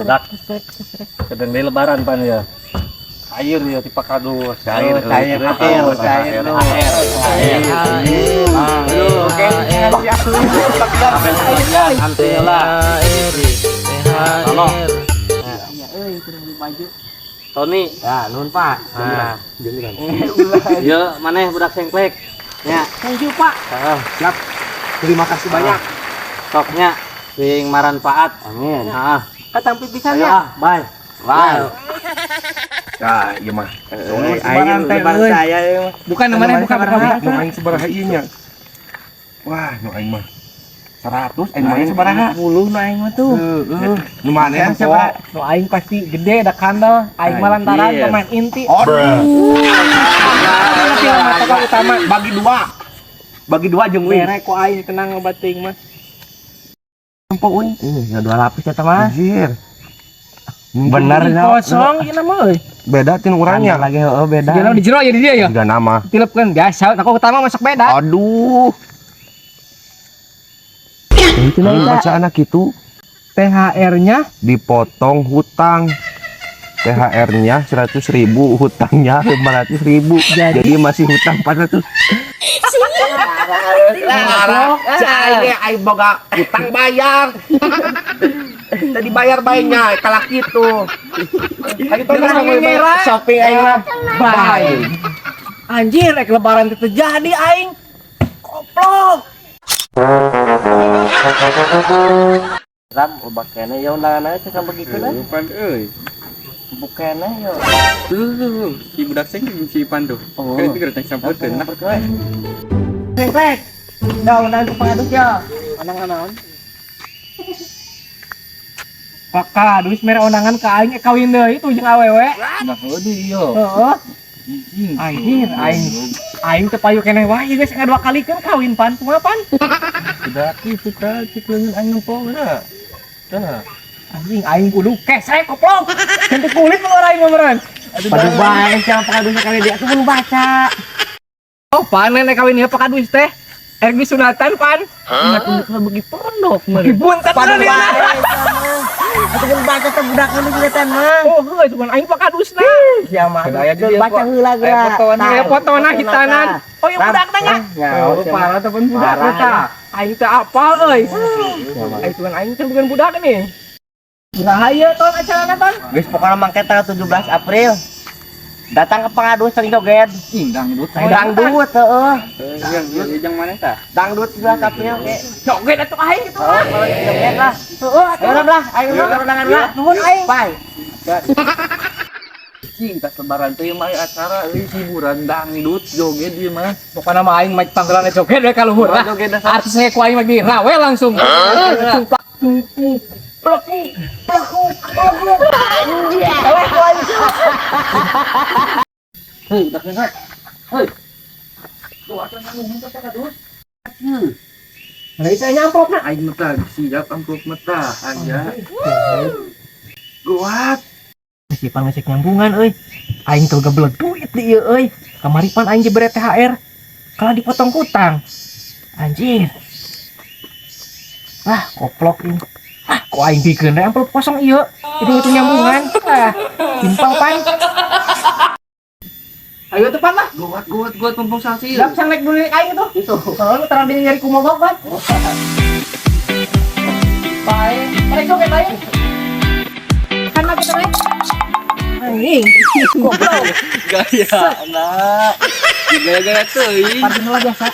Dak. Sedang di lebaran pan ya. Air ya tipe kado. Cair lu. Tony, Ya, nun Pak. nah, ya mana budak sengklek, ya, Thank you Pak. Siap. Terima kasih banyak. stoknya, sing manfaat, Amin. nah, Katang pipisan ayo, ya. bye, Bye. Nah, iya mah. Aing lebaran saya ya. Bukan namanya bukan Nu aing sabaraha ieu nya? Wah, nu aing mah 100, aing mah sabaraha? 10 nu aing mah tuh. Nu maneh mah Siapa? Nu aing pasti gede da kandel. Aing mah lantaran Anjir. pemain inti. utama bagi dua. Bagi dua jeung wing. Merek ku aing tenang ngobating mah. Empun. Ya 2 lapis eta mah. Anjir. Bener kosong ieu mah euy. Beda tin urangnya. Lagi heueuh beda. Jeung di jero ya di dia ya. Tiga nama. Tilepkeun biasa, aku utama masuk beda. Aduh. Itu Baca anak itu THR-nya dipotong hutang. THR-nya 100.000, hutangnya 500.000. Jadi masih hutang 400. Cai aing boga hutang bayar. Tadi bayar bayinya kalak gitu. Ayo shopping aing mah bae. Anjir, rek lebaran teh jadi aing. Koplok. ram, ubah kene ya undangan aja kan begitu dah, Bukan euy. bukannya ya, Tuh, si budak sing si Pandu. Oh. Kan itu gertek sampeutkeun nah. Rek. Daun pengaduk ya. Anang-anang. Pakak, duis mere undangan ka aing kawin deui itu jeung awewe. Nah, heuh ieu. Heeh. Anjir, aing teu payu keneh wae geus ngadua kalikeun kawin pan, kumaha pan? Berarti suka cikeun aing nempongna. Tah. Anjing aing kudu kesek koplok. Cantik kulit lu orang aing meureun. Aduh bae sia pakadus kali dia kudu baca. Oh, pan nenek kawin ieu pakadus teh. Ergi sunatan pan. Ingat untuk bagi pondok meureun. Buntet meureun dia. Atuh kan baca teh budak nu juletan mah. Oh, heuh cuman aing pakadusna. Sia mah. Kada aya Jual dia, baca Pak. heula geura. Aya fotona hitanan. Oh, ya budak tanya. Oh, parah temen budak Budak eta. Aing teh apal euy. Aing cuman aing teh bukan budak nih. Rahayu ton acarana ton. Geus pokona mangke tanggal 17 April. Datang ke pengadus sering joget. dangdut. Dangdut heeh. Yang mana tah? Dangdut 17 April ge. Joget atuh aing gitu. Oh, kalau joget lah. Heeh atuh. Ayo lah, ayo lah undangan lah. Nuhun aing. Bye. Cing tas lebaran teh mah acara euy hiburan dangdut joget ieu mah. Pokona mah aing mah panggilan joget we ka luhur lah. Joget dasar. Artis saya ku aing lagi rawe langsung. Heuh, udah kenal. Nah, saya nyamplok na. Aing mah siap amplop mata aja. Guat. Si pan ngesek nyambungan euy. Aing teu geblek duit di ieu euy. Kamari pan aing jebret THR. Kalah dipotong hutang. Anjir. Ah, koplok ini. Ah, kok aing pikeun da amplop kosong ieu. Itu nyambungan. Ah, timpal pan. Ayo tuh pan lah. Guat pompong salsi. Siap sanglek dulu aing itu. Itu. Kalau terang dia nyari kumogok kan. Bae, mereka joget aing. Kan lagi terang. Anjing. Goblok. Gaya anak. Gaya-gaya teuing. Parkir lah biasa.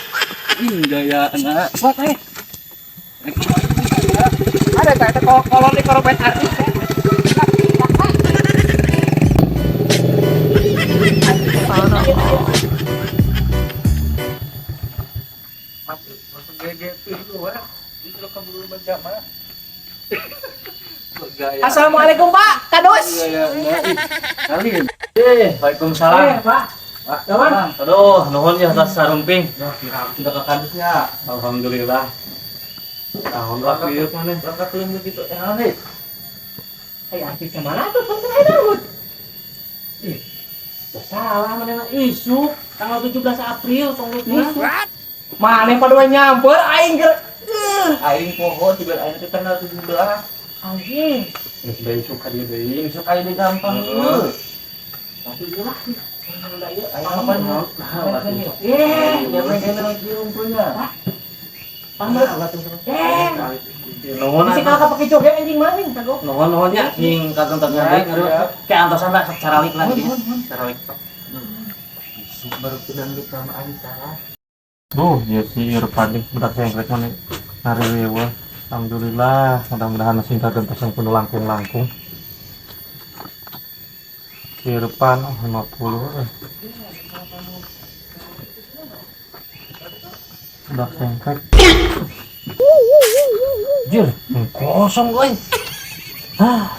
Gaya anak. Buat aja. Ada tak kolon di korban artis. Assalamualaikum Pak, Kadus. Waalaikumsalam. Pak. Aduh, nuhun ya atas sarumping. Sudah ke kardusnya. Alhamdulillah. Alhamdulillah kieu mana? Berangkat belum begitu nih. Artisnya mana tuh? Saya Daud. Salah mana isu tanggal 17 April pengurusnya. Mana pada nyamper aing ger. Aing poho juga aing teh tanggal 17. Anjing. Geus bae suka dia deui. Besok kali dia gampang. Tapi dia lah. Ayo apa nih? Dia pengen lagi rumputnya. Pamer batu. Nuhun Masih kakak pakai joget anjing maling kagok. nuhun nya ning kageng-kageng deui ngaruh. Ke antosan da sok caralik lagi. Caralik. Baru sedang di kamar aing salah. Ya si Irfan bedak sengklek mana ngariweuh. Alhamdulillah, mudah-mudahan masih kageng pasang penuh langkung-langkung. Si Irfan 50. Bedak sengklek. Jir, kosong gue.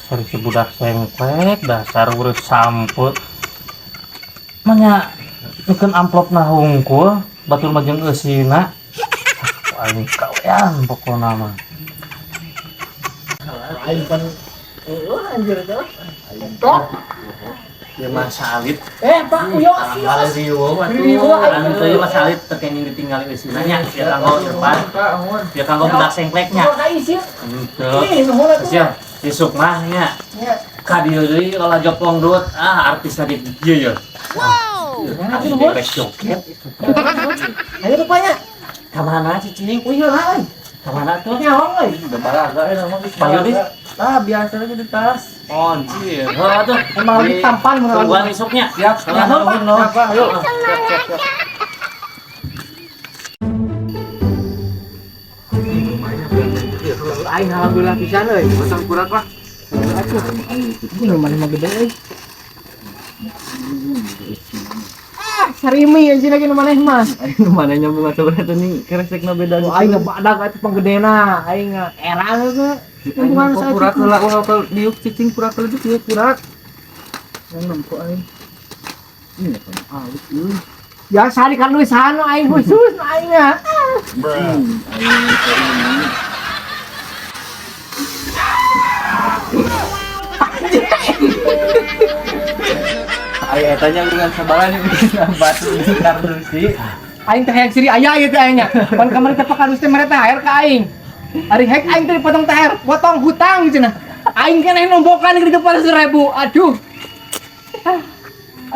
Sorry si budak sengklek, dasar urut samput. Manya, bikin amplop na hungkul, batul majeng eusina. Aing kawean pokona mah. Aing pan anjir tuh. Tok. Ya mah salit. Pak, uyo sih. Riwo anu teh mah salit teu kenging ditinggali eusina nya. Biar kanggo Irfan. Biar kanggo budak sengkleknya. Ka isi. Henteu. Ih, nuhun atuh. Sia, si Sukmah nya. Ka dieu deui kalau jokong dut, artis tadi dieu ya. Artis bebek joget. Ayo rupanya. Ka mana cicing kuy lah. Ka mana tuh? Nyawang euy. Udah balaga emang Bayu di. Biasa aja di tas. Anjir. Heuh atuh. Emang lagi tampan mun Tungguan isuknya. Siap, Nuhun, Pak. Ayo. Aing alhamdulillah pisan euy. Pasang kurat lah. Ini mana mah gede euy. Sarimi anjing lagi nu maneh mah. Ayo mana nyambung atuh berarti nih keresekna beda. Aing badak atuh panggedena, aing erang ge. Hubungan saya Kurat lah kalau diuk cicing kurat lebih dia kurat. Yang nampak aing. Ini kan alus euy. Ya sari kan lu sana aing khusus aing nya. Ayo tanya dengan sabaran ini batu di kardusi. Aing teh hayang siri aya ieu teh aingnya. Pan kamari teh pakadus teh mere teh air ka aing. Ari hek aing teh potong teh potong hutang cenah. Aing keneh nombokan ke 300.000. Aduh.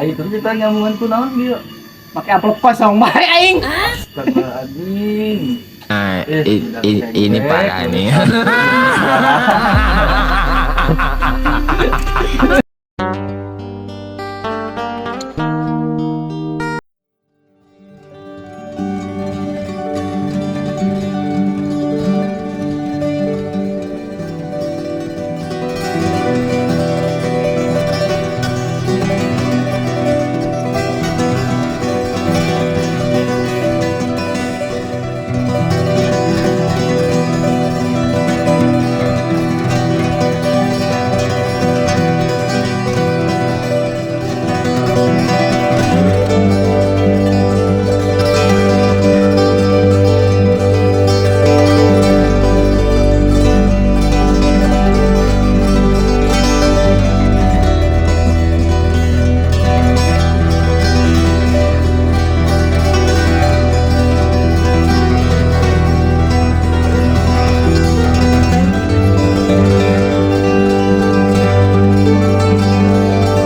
Ayo terus kita nyambungan ku naon dia. Pakai amplop kosong bae aing. Astagfirullahaladzim. Nah, ini parah nih.